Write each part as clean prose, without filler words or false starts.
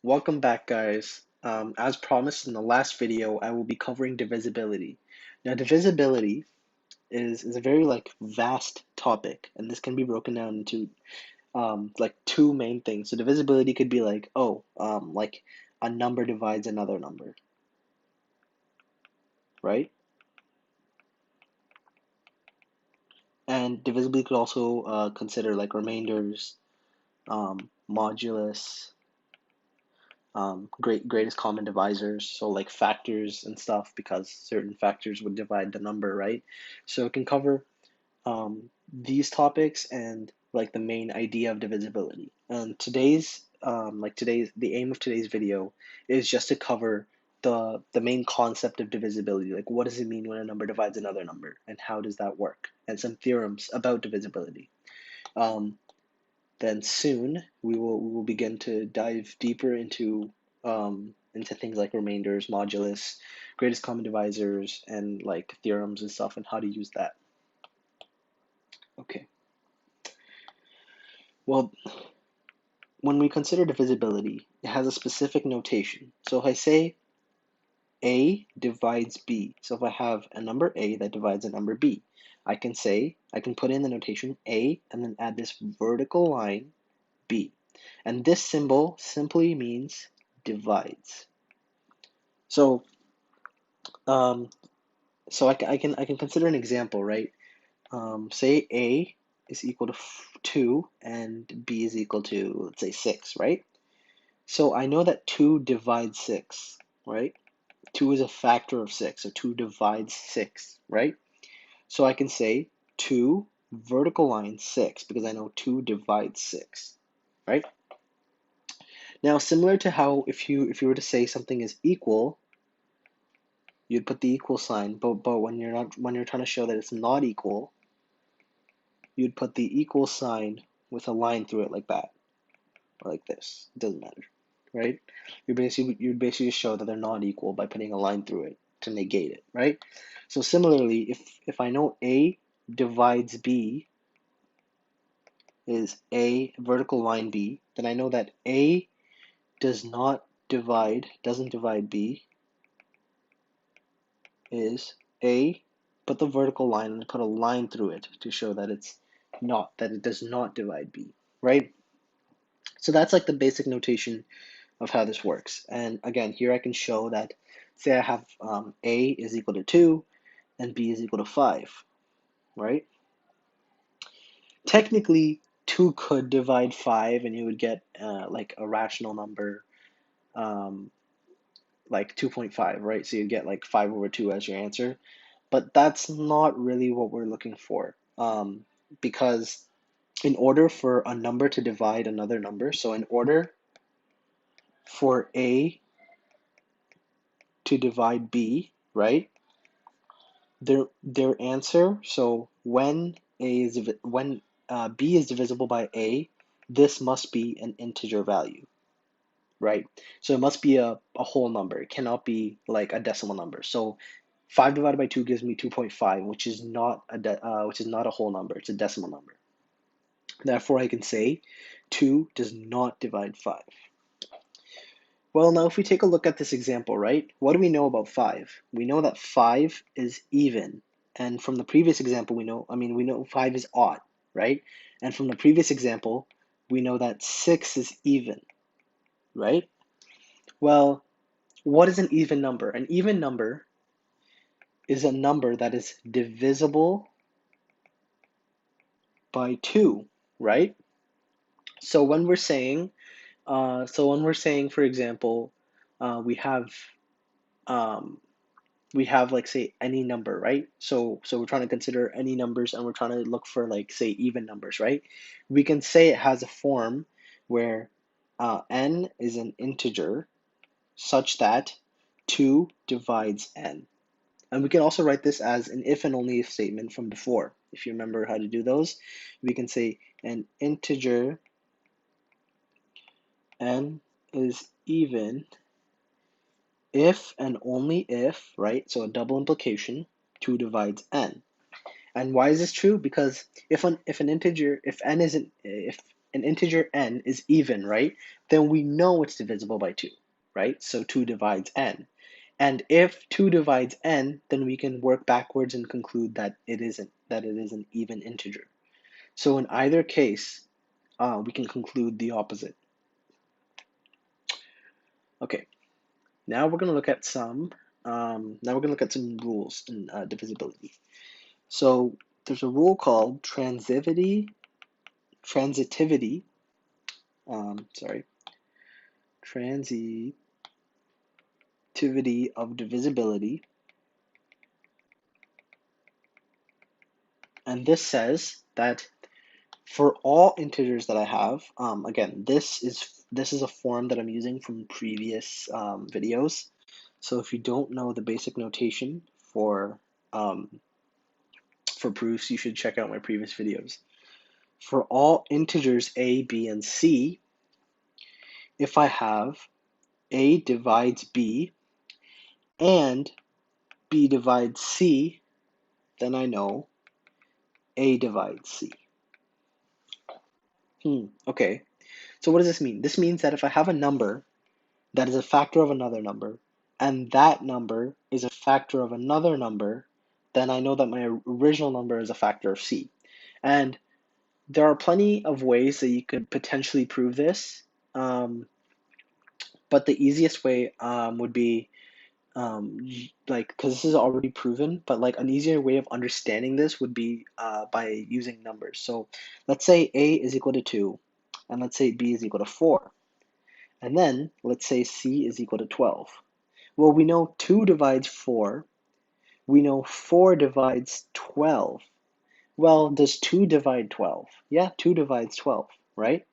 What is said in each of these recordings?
Welcome back, guys. As promised in the last video, I will be covering divisibility. Now, divisibility is a very vast topic, and this can be broken down into two main things. So divisibility could be like a number divides another number, right? And divisibility could also consider like remainders, modulus, greatest common divisors, so like factors and stuff, because certain factors would divide the number, right? So it can cover these topics and like the main idea of divisibility. And the aim of today's video is just to cover the main concept of divisibility, like what does it mean when a number divides another number, and how does that work, and some theorems about divisibility. Um, then soon we will begin to dive deeper into things like remainders, modulus, greatest common divisors, and like theorems and stuff, and how to use that. Okay. Well, when we consider divisibility, it has a specific notation. So if I say A divides B, so if I have a number A that divides a number B, I can put in the notation A and then add this vertical line B. And this symbol simply means divides. So, um, I can consider an example, right? Say A is equal to 2 and B is equal to, let's say, 6, right? So I know that 2 divides 6, right? 2 is a factor of 6, so 2 divides 6, right? So I can say 2 vertical line 6 because I know 2 divides 6, right? Now, similar to how if you were to say something is equal, you'd put the equal sign, but when you're trying to show that it's not equal, you'd put the equal sign with a line through it like that, or like this. It doesn't matter, right? You'd basically show that they're not equal by putting a line through it to negate it, right? So similarly, if I know A divides B is A vertical line B, then I know that A doesn't divide B is A, put the vertical line and put a line through it to show that it does not divide B, right? So that's like the basic notation of how this works. And again, here I can show that, say I have A is equal to 2 and B is equal to 5, right? Technically, 2 could divide 5 and you would get like a rational number, um, like 2.5, right? So you get like 5 over 2 as your answer. But that's not really what we're looking for, because in order for a number to divide another number, so in order for A to divide B, right? Their answer. So when B is divisible by A, this must be an integer value, right? So it must be a whole number. It cannot be like a decimal number. So 5 divided by 2 gives me 2.5, which is not a whole number. It's a decimal number. Therefore, I can say 2 does not divide 5. Well, now if we take a look at this example, right, what do we know about 5? We know that 5 is even. And from the previous example, we know 5 is odd, right? And from the previous example, we know that 6 is even, right? Well, what is an even number? An even number is a number that is divisible by 2, right? So when we're saying, for example, we have um, like say any number, right? So we're trying to consider any numbers and we're trying to look for like say even numbers, right? We can say it has a form where n is an integer such that 2 divides n. And we can also write this as an if and only if statement from before. If you remember how to do those, we can say an integer n is even if and only if, right? So a double implication, 2 divides n. And why is this true? Because if n isn't if an integer n is even, right, then we know it's divisible by 2, right? So 2 divides n. And if 2 divides n, then we can work backwards and conclude that it is an even integer. So in either case, we can conclude the opposite. Okay, now we're going to look at some rules in divisibility. So there's a rule called transitivity of divisibility, and this says that for all integers that I have, again, this is a form that I'm using from previous videos. So if you don't know the basic notation for proofs, you should check out my previous videos. For all integers a, b, and c, if I have a divides b and b divides c, then I know a divides c. Okay, so what does this mean? This means that if I have a number that is a factor of another number, and that number is a factor of another number, then I know that my original number is a factor of c. And there are plenty of ways that you could potentially prove this, but the easiest way would be because this is already proven, but like an easier way of understanding this would be by using numbers. So let's say a is equal to 2, and let's say b is equal to 4, and then let's say c is equal to 12. Well, we know 2 divides 4, we know 4 divides 12. Well, does 2 divide 12? Yeah, 2 divides 12, right?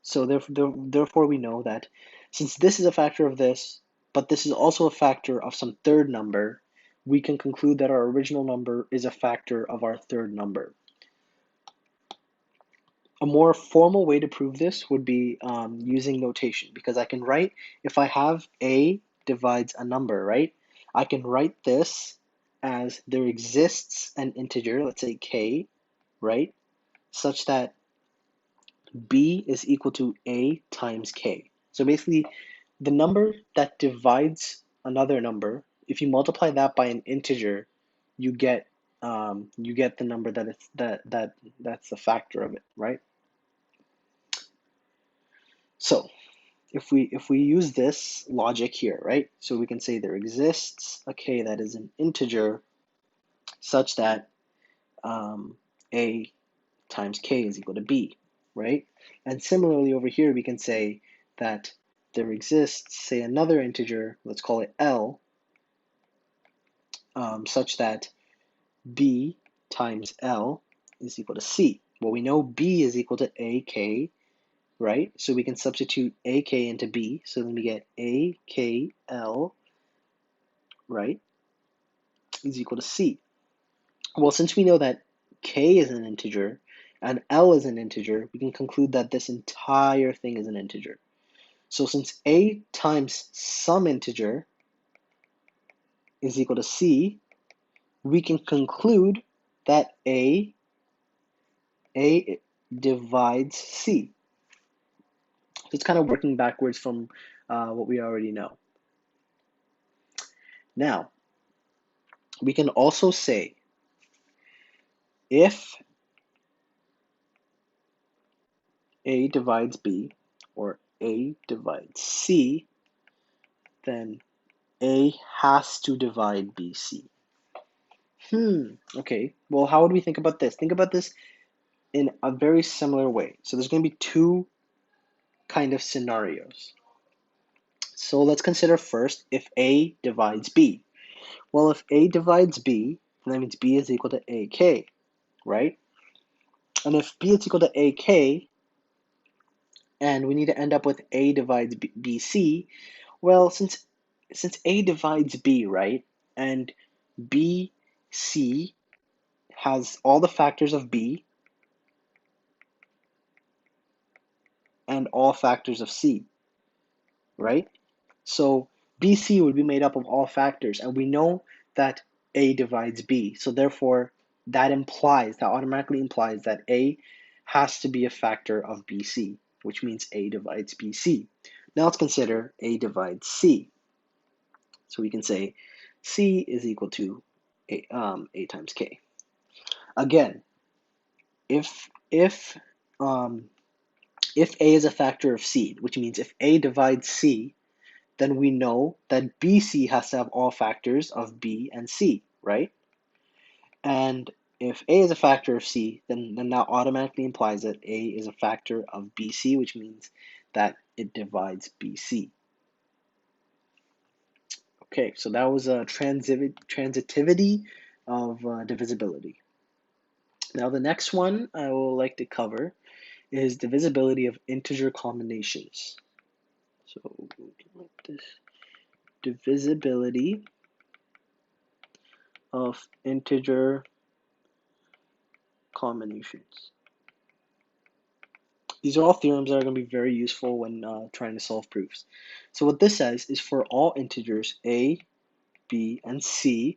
So therefore we know that since this is a factor of this, but this is also a factor of some third number, we can conclude that our original number is a factor of our third number. A more formal way to prove this would be using notation, because I can write, if I have a divides a number, right? I can write this as there exists an integer, let's say k, right? Such that b is equal to a times k. So basically, the number that divides another number, if you multiply that by an integer, you get the number that's the factor of it, right? So if we use this logic here, right? So we can say there exists a k that is an integer such that a times k is equal to b, right? And similarly over here, we can say that there exists, say, another integer, let's call it L, such that B times L is equal to C. Well, we know B is equal to AK, right? So we can substitute AK into B, so then we get AKL, right, is equal to C. Well, since we know that K is an integer and L is an integer, we can conclude that this entire thing is an integer. So since A times some integer is equal to C, we can conclude that A divides C. So it's kind of working backwards from what we already know. Now, we can also say if A divides B or A divides C, then A has to divide BC. Okay, well, how would we think about this? Think about this in a very similar way. So there's going to be two kind of scenarios. So let's consider first if A divides B. Well, if A divides B, then that means B is equal to AK, right? And if B is equal to AK, and we need to end up with A divides BC, well, since A divides B, right, and BC has all the factors of B and all factors of C, right? So BC would be made up of all factors, and we know that A divides B. So therefore, that automatically implies that A has to be a factor of BC, which means A divides BC. Now let's consider A divides C. So we can say C is equal to A times K. Again, if A is a factor of C, which means if A divides C, then we know that BC has to have all factors of B and C, right? And if A is a factor of C, then that automatically implies that A is a factor of BC, which means that it divides BC. Okay, so that was a transitivity of divisibility. Now the next one I would like to cover is divisibility of integer combinations. So like this, divisibility of integer combinations. These are all theorems that are going to be very useful when trying to solve proofs. So what this says is for all integers a, b, and c,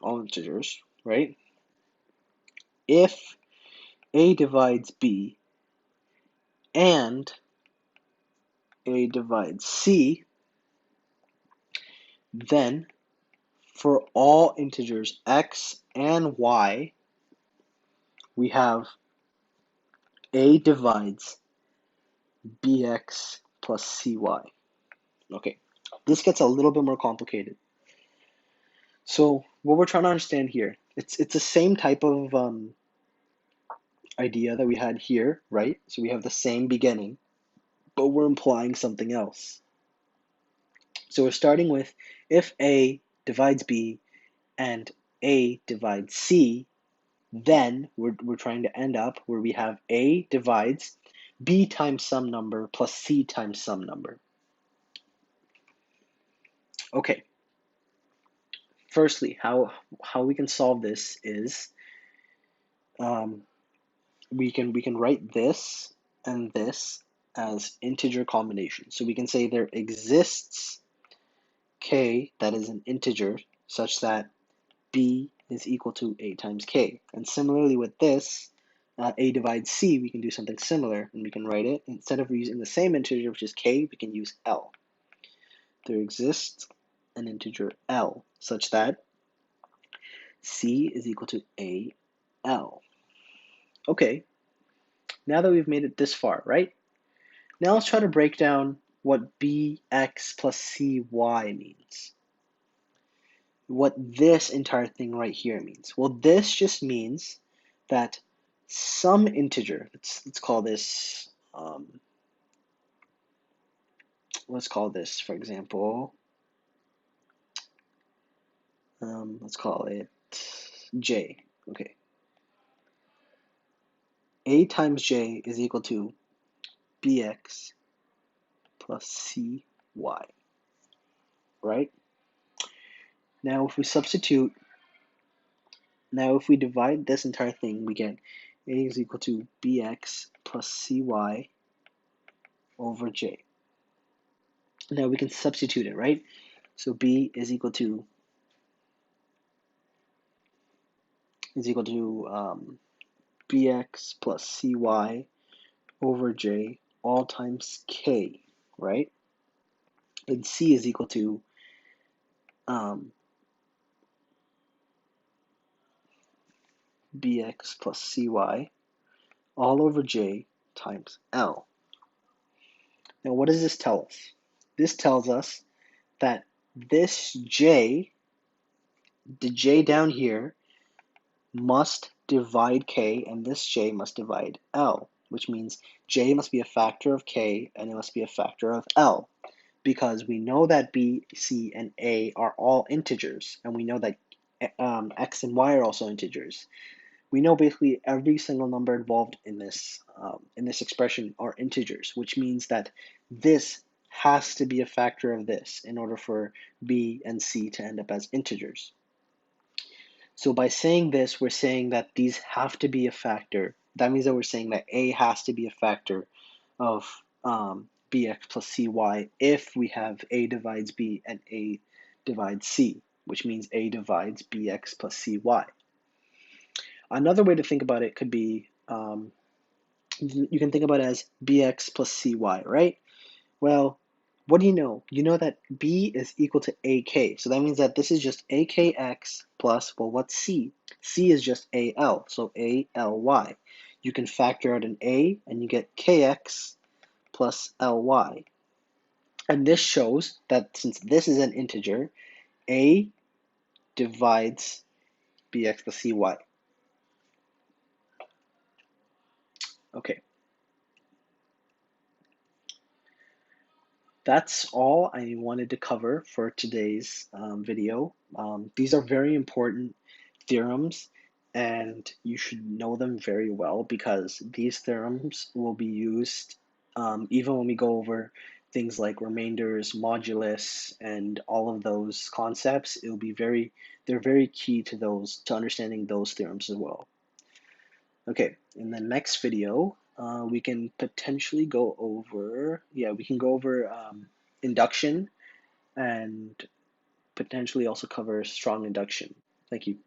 all integers, right? If a divides b and a divides c, then for all integers x and y, we have a divides bx plus cy. Okay, this gets a little bit more complicated. So what we're trying to understand here, it's the same type of idea that we had here, right? So we have the same beginning, but we're implying something else. So we're starting with if A divides B and A divides C, then we're trying to end up where we have A divides B times some number plus C times some number. Okay. Firstly, how we can solve this is we can write this and this as integer combinations. So we can say there exists k that is an integer such that b is equal to a times k. And similarly with this, a divides c, we can do something similar, and we can write it, instead of using the same integer, which is k, we can use l. There exists an integer l such that c is equal to a l. Okay, now that we've made it this far, right? Now let's try to break down what bx plus cy means. What this entire thing right here means. Well, this just means that some integer, let's call this, for example, let's call it j. Okay. A times j is equal to bx plus cy, right? Now if we divide this entire thing, we get a is equal to bx plus cy over j. Now we can substitute it, right? So b is equal to bx plus cy over j all times k, right? And c is equal to bx plus cy all over j times l. Now what does this tell us? This tells us that this j, the j down here, must divide k, and this j must divide l, which means j must be a factor of k and it must be a factor of l, because we know that b, c, and a are all integers, and we know that x and y are also integers. We know basically every single number involved in this expression are integers, which means that this has to be a factor of this in order for b and c to end up as integers. So by saying this, we're saying that these have to be a factor. That means that we're saying that a has to be a factor of bx plus cy if we have a divides b and a divides c, which means a divides bx plus cy. Another way to think about it could be you can think about it as bx plus cy, right? Well, what do you know? You know that b is equal to ak, so that means that this is just akx plus, well, what's c? C is just al, so ALY. You can factor out an a, and you get kx plus ly. And this shows that since this is an integer, a divides bx plus cy. Okay, that's all I wanted to cover for today's video. These are very important theorems, and you should know them very well because these theorems will be used even when we go over things like remainders, modulus, and all of those concepts. They're very key to to understanding those theorems as well. Okay, in the next video, we can potentially go over, induction and potentially also cover strong induction. Thank you.